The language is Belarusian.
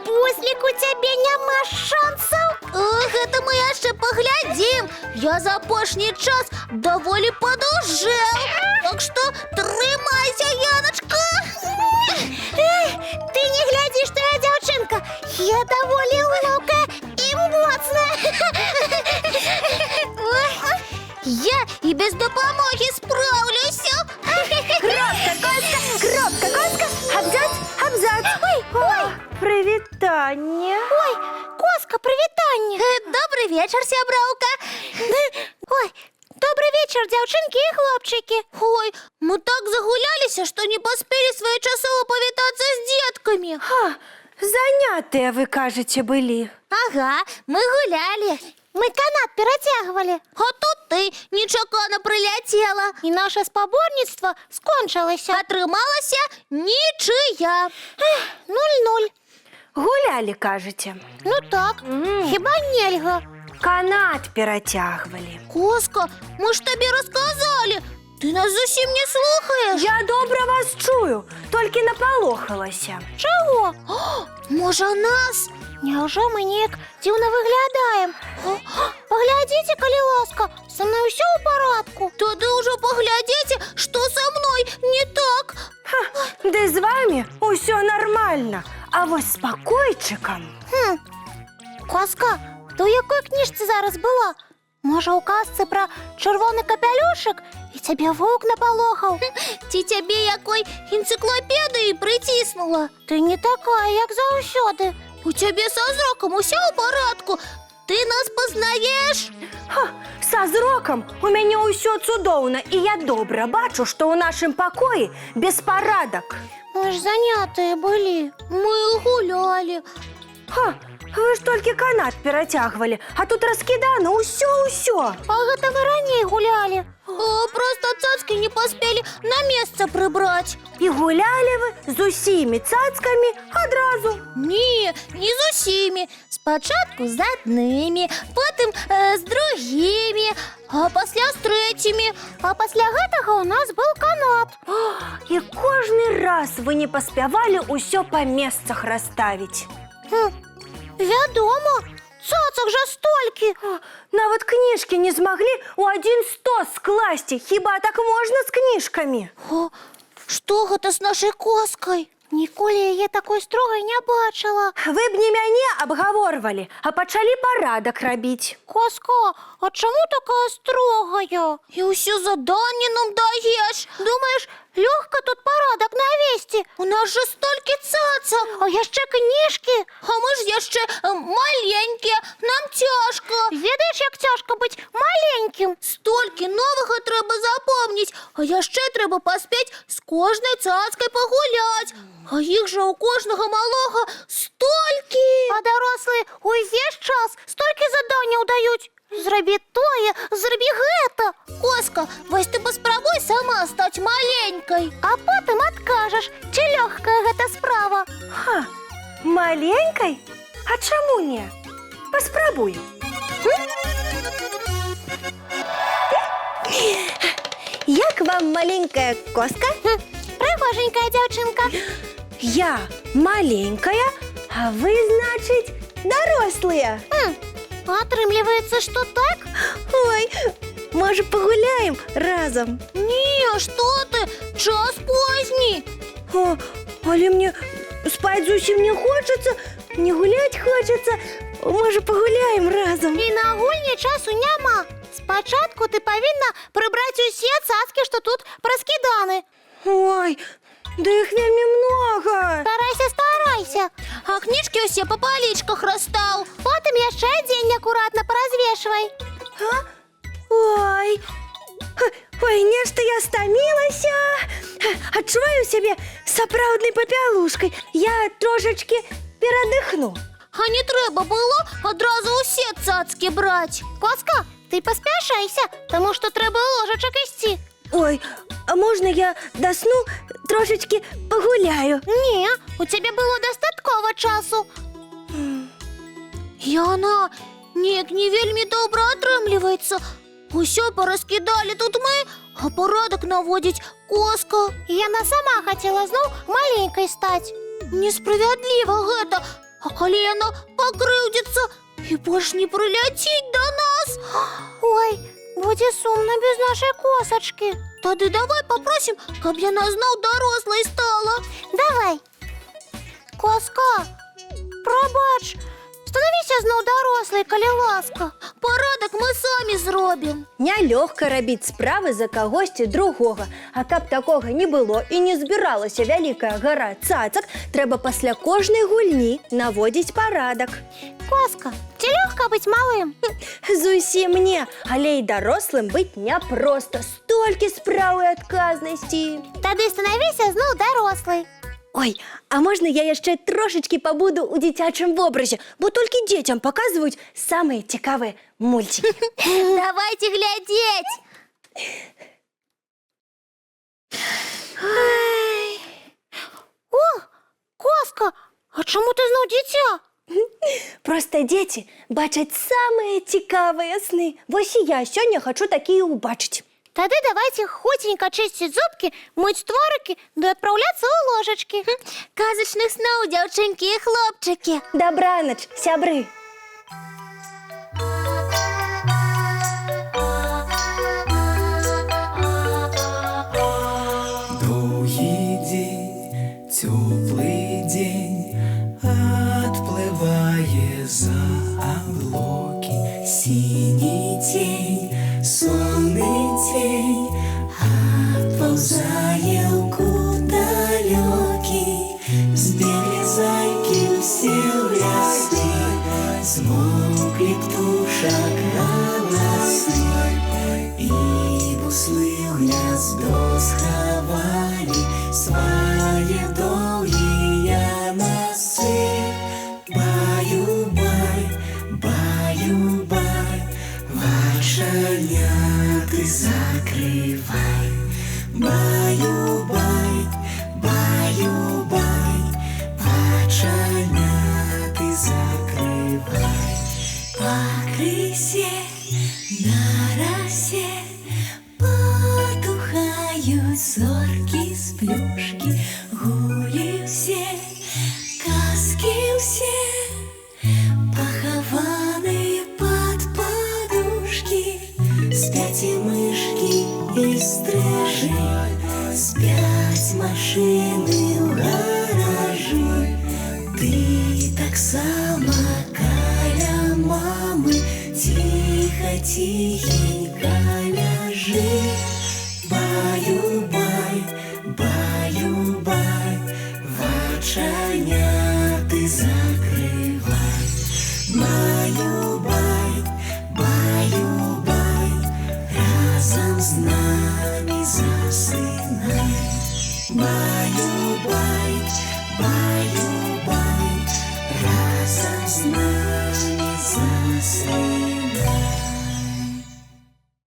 Буслик, у тебе няма шансов? Ох, это мы яшчэ паглядзім. Я за апошні час даволі падужэў. Так што трымайся, Яночка. Ты не гляди, что я девчонка. Я довольно ловкая и моцная. Я і без дапамоги справлюся. Кропка, коска, абзац, абзац. Ой, Привітання. ой, коска, привітання. Добрый вечер, сябраўка. Ой, добрый вечер, девчонки и хлопчики. Ой, мы так загуляліся, што не паспелі своечасова павітацца з дзеткамі. Занятыя, вы кажаце, былі. Ага, мы гулялі. Мы канат перетягивали. А тут ты нечакана прыляцела. И наше спаборніцтва скончилось. Атрымалася нічыя. 0-0. Гулялі, кажаце. Ну так, хіба нельга. Канат перацягвалі. Коска, мы ж табе расказалі. Ты нас зусім не слухаеш. Я добра вас чую, толькі напалохалася. Чего? Можа нас? Няўжо мы неяк дзіўна выглядаем? Паглядзіце, калі ласка, са мной усё ў парадку. Тады ўжо паглядзіце, што са мной не так. Ды з вамі усё нармальна, а вось з пакойчыкам. Коска, ты ў якой кніжцы зараз была? Можа, у казцы пра чырвоны капялюшык і цябе воўк напалохаў? Ці цябе якой энцыклапедыі прыціснула? Ты не такая, як заўсёды. У цябе са зрокам усё ў парадку. Ты нас пазнаеш? Са зрокам у мяне ўсё цудоўна, і я добра бачу, што ў нашым пакоі беспарадак. Мы ж занятыя былі. Мы гулялі. Вы ж толькі канат перацягвалі, а тут раскідана ўсё. А гэта вы раней гулялі. Просто цацкі не паспелі на месца прыбраць. І гулялі вы з усімі цацкамі адразу. Не з усімі. Спачатку з аднымі, потым з другімі, а пасля з трэцімі. А пасля гэтага ў нас быў канат. І кожны раз вы не паспявалі ўсё па месцах расставіць. Вядома, цацак жа столькі. Нават кніжкі не змаглі ў адзін стос скласці. Хіба так можна з кніжкамі? Што гэта з нашай коскай? Ніколі яе такой строгай не бачыла. Вы б не мяне абгаворвалі, а пачалі парадак рабіць. Коска, а чаму такая строгая? І ўсё заданне нам даеш. Думаеш, лёгка тут парадак навесці? У нас жа столькі цацак. А яшчэ кніжкі. А мы ж яшчэ маленькія, нам цяжка. Ведаеш, як цяжка быць маленькім? Столькі новага трэба запомніць, а яшчэ трэба паспець з кожнай цацкай пагуляць. А іх жа у кожнага малога столькі. А дарослыя увесь час столькі заданняў даюць. Зрабі тое, зрабі гэта. Коска, вось ты паспрабуй сама стаць маленькай. А потым адкажаш, ці лёгкая гэта справа. Маленькай? А чаму не? Паспрабую. Як вам маленькая коска? Прыгоженькая дзяўчынка. Я маленькая, а вы, значыць, дарослыя. Атрымліваецца, што так? Ой, можа, пагуляем разам? Не, што ты? Час позні. Але мне спаць зусім не хочацца, не гуляць хочацца. Можа, пагуляем разам? І на гульні часу няма. Спачатку ты павінна прыбраць усе цацкі, што тут праскіданы. Ой, да іх вельмі многа. Старайся. А кніжкі ўсе па палічках расстаў. Потым яшчэ адзень акуратна паразвешвай. Ой, нешта я стамілася. Адчуваю сябе сапраўднай папялушкай. Я трошачкі перадыхну. А не трэба было адразу ўсе цацкі браць. Коска, ты паспяшайся, таму што трэба ложачак ісці. Ой, а можна я дасну трошечки погуляю. Ні, у тебе було достатково часу. Яна, неяк не вельмі добра атрымліваецца. Усё параскідалі тут мы, а парадак наводзіць Коска. Яна сама хотела зноў маленькой стать. Несправядліва гэта. А калі яна пакрыўдзіцца і больш не прыляціць да нас? Ой, будзе сумна без нашай косачкі. Тады давай папросім, каб яна зноў дарослай стала. Давай. Коска, прабач, становіся зноў дарослай, калі ласка. Парадак мы самі зробім. Нялёгка рабіць справы за кагосьці другога. А каб такога не было і не збіралася вялікая гара цацак, трэба пасля кожнай гульні наводзіць парадак. Коска, ці лёгка быць малым? Зусім не, але і дарослым быць няпроста. Столькі спраў і адказнасці. Тады становіся зноў дарослай. Ой, а можна я яшчэ трошечкі пабуду ў дзіцячым вобразе, бо толькі дзецям паказваюць самыя цікавыя мульцікі. Давайте глядзець. О, Коска, а чаму ты зноў дзіця? Проста дзеці бачаць самыя цікавыя сны. Вось і я сёння хачу такія ўбачыць. Тады давайте хутенька чысціць зубкі, мыць тварыкі ды адпраўляцца ў ложачкі. Казачных сноў, дзяўчынкі і хлопчыкі. Дабранач, сябры. Довгий день, теплый день, отплывая за облаки. Синий тень, сонный тень, отползая куда далекий. Сбегли зайки все в леске, смолкли птушек голосы, и буслы в гнездо сховали свои долгие носы. Баю-бай, баю-бай, вошеняты закрывай. Баю-бай, баю-бай, вошеняты закрывай. По крысе на росе потухают зорки с плюшки. Гули все, казки все, похованные под подушки. Спят и мышки, и стрижи, спят машины в гаражи. Ты так само каля мамы, тихо-тихенько ляжи. Баю-бай, баю-бай, воченяты закрывай. Баю-бай, баю-бай, разом с нами засынай. Баю-бай, баю-бай.